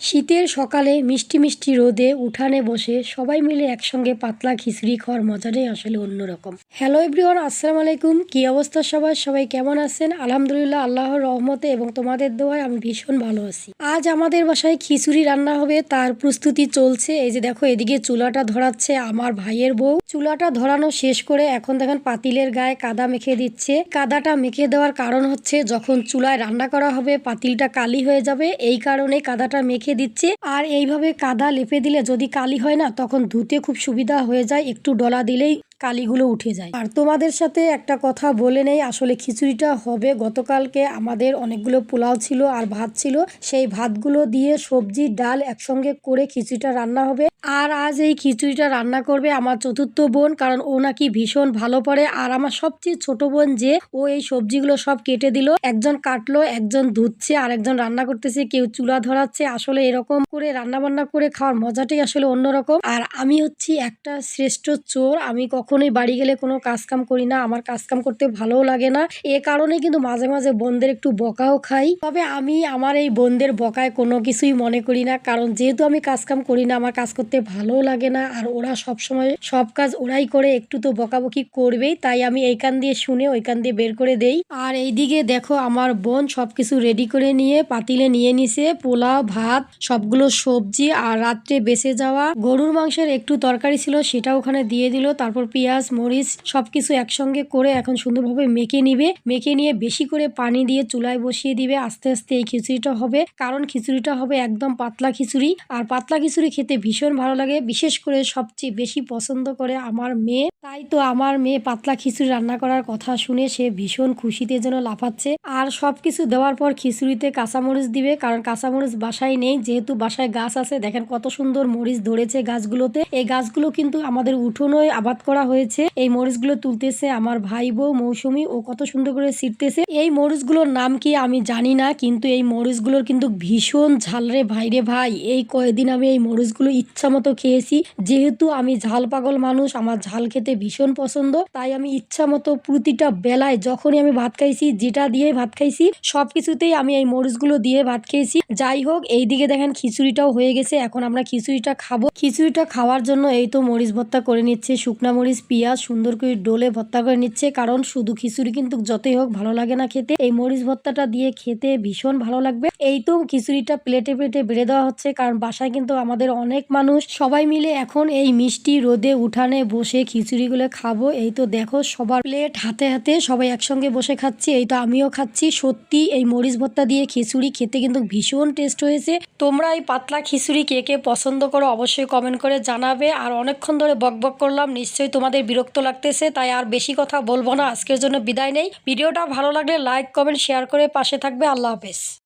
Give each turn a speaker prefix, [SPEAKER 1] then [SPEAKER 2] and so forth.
[SPEAKER 1] শীতের সকালে মিষ্টি মিষ্টি রোদে উঠানে বসে সবাই মিলে একসঙ্গে পাতলা খিচুড়ি খাওয়ার মজাটাই আসলে অন্যরকম। হ্যালো এভরিওয়ান, আসসালামু আলাইকুম। কি অবস্থা সবাই কেমন আছেন? আলহামদুলিল্লাহ, আল্লাহর রহমতে এবং তোমাদের দোয়ায় আমি ভীষণ ভালো আছি। আজ আমাদের বাসায় খিচুড়ি রান্না হবে, তার প্রস্তুতি চলছে। এই যে দেখো, এদিকে চুলাটা ধরাচ্ছে আমার ভাইয়ের বউ। চুলাটা ধরানো শেষ করে এখন দেখেন পাতিলের গায়ে কাদা মেখে দিচ্ছে। কাদাটা মেখে দেওয়ার কারণ হচ্ছে যখন চুলায় রান্না করা হবে পাতিলটা কালি হয়ে যাবে, এই কারণে কাদাটা মেখে দিচ্ছে। আর এইভাবে কাদা লেপে দিলে যদি কালি হয় না, তখন ধুতে খুব সুবিধা হয়ে যায়, একটু ডলা দিলেই কালিগুলো উঠে যায়। আর তোমাদের সাথে একটা কথা বলে নেই, আসলে খিচুড়িটা হবে গতকালকে আমাদের অনেকগুলো পোলাও ছিল আর ভাত ছিল, সেই ভাতগুলো দিয়ে সবজি ডাল একসঙ্গে করে খিচুড়িটা রান্না হবে। আর আজ এই খিচুড়িটা রান্না করবে আমার চতুর্থ বোন, কারণ ও নাকি ভীষণ ভালো পারে। আর আমার সবচেয়ে ছোট বোন যে, ও এই সবজিগুলো সব কেটে দিল। একজন কাটলো, একজন ধুচ্ছে, আর একজন রান্না করতেছে, কেউ চুলা ধরাচ্ছে। আসলে এরকম করে রান্না বান্না করে খাওয়ার মজাটাই আসলে অন্যরকম। আর আমি হচ্ছি একটা শ্রেষ্ঠ চোর, আমি কখনোই বাড়ি গেলে কোনো কাজ কাম করি না, আমার কাজ কাম করতে ভালোও লাগে না। এ কারণে কিন্তু মাঝে মাঝে বোনদের একটু বকাও খাই। তবে আমি আমার এই বোনদের বকায় কোনো কিছুই মনে করি না, কারণ যেহেতু আমি কাজ কাম করি না, আমার কাজ করতে ভালোও লাগে না। আর ওরা সব সময় সব কাজ ওরাই করে, একটু তো বকাবকি করবেই, তাই আমি এই কান দিয়ে শুনে ওই কান দিয়ে বের করে দেই। আর এইদিকে দেখো, আমার বোন সবকিছু রেডি করে নিয়ে পাতিলে নিয়ে নিছে পোলাও, ভাত, সবগুলো সবজি, আর রাত্রে বেঁচে যাওয়া গরুর মাংসের একটু তরকারি ছিল, সেটা ওখানে দিয়ে দিল। তারপর পেঁয়াজ মরিচ সবকিছু একসঙ্গে করে এখন সুন্দরভাবে মেখে নিবে। মেখে নিয়ে বেশি করে পানি দিয়ে চুলায় বসিয়ে দিবে। আস্তে আস্তে এই খিচুড়িটা হবে, কারণ খিচুড়িটা হবে একদম পাতলা খিচুড়ি। আর পাতলা খিচুড়ি খেতে ভীষণ ভালো লাগে, বিশেষ করে সবচেয়ে বেশি পছন্দ করে আমার মেয়ে। তাই তো আমার মেয়ে পাতলা খিচুড়ি রান্না করার কথা শুনে সে ভীষণ খুশিতে যেন লাফাচ্ছে। আর সবকিছু দেওয়ার পর খিচুড়িতে কাঁচামরিচ দিবে, কারণ কাঁচামরিচ বাসায় নেই, যেহেতু বাসায় গাছ আছে। দেখেন কত সুন্দর মরিচ ধরেছে গাছগুলোতে। এই গাছগুলো কিন্তু আমাদের উঠোনে আবাদ করা হয়েছে। এই মরিচগুলো তুলতেছে আমার ভাই বউ মৌসুমী, ও কত সুন্দর করে ছিটতেছে। এই মরিচগুলোর নাম কি আমি জানি না, কিন্তু এই মরিচগুলোর কিন্তু ভীষণ ঝাল রে ভাই রে ভাই। এই কয়েকদিন আমি এই মরিচগুলো ইচ্ছা মতো খেয়েছি, যেহেতু আমি ঝাল পাগল মানুষ, আমার ঝাল খেতে ভীষণ পছন্দ। তাই আমি ইচ্ছা মতো প্রতিটা বেলায় যখনই আমি ভাত খাইছি, যেটা দিয়ে ভাত খাইছি সবকিছুতেই আমি এই মরিচগুলো দিয়ে ভাত খেয়েছি। যাই হোক, এইদিকে দেখেন খিচুড়িটাও হয়ে গেছে, এখন আমরা খিচুড়িটা খাবো। খিচুড়িটা খাওয়ার জন্য এই তো মরিচ ভর্তা করে নিচ্ছে, শুকনা মরিচ পেঁয়াজ সুন্দর করে ডোলে ভর্তা করে নিচ্ছে, কারণ শুধু খিচুড়ি কিন্তু যতই হোক ভালো লাগে না খেতে, এই মরিচ ভর্তাটা দিয়ে খেতে ভীষণ ভালো লাগবে। এই তো খিচুড়িটা প্লেটে প্লেটে বেড়ে দেওয়া হচ্ছে, কারণ বাসায় কিন্তু আমাদের অনেক মানুষ, সবাই মিলে এখন এই মিষ্টি রোদে উঠানে বসে খিচুড়িগুলো খাবো। এই তো দেখো, সবার প্লেট হাতে হাতে সবাই একসঙ্গে বসে খাচ্ছি। এই তো আমিও খাচ্ছি। সত্যি এই মরিচ ভর্তা দিয়ে খিচুড়ি খেতে কিন্তু ভীষণ টেস্ট হয়েছে। তোমরা এই পাতলা খিচুড়ি কে কে পছন্দ করো অবশ্যই কমেন্ট করে জানাবে। আর অনেকক্ষণ ধরে বকবক করলাম, নিশ্চয়ই তোমাদের বিরক্ত লাগতেছে, তাই আর বেশি কথা বলবো না, আজকের জন্য বিদায় নেই। ভিডিওটা ভালো লাগলে লাইক কমেন্ট শেয়ার করে পাশে থাকবে। আল্লাহ হাফেজ।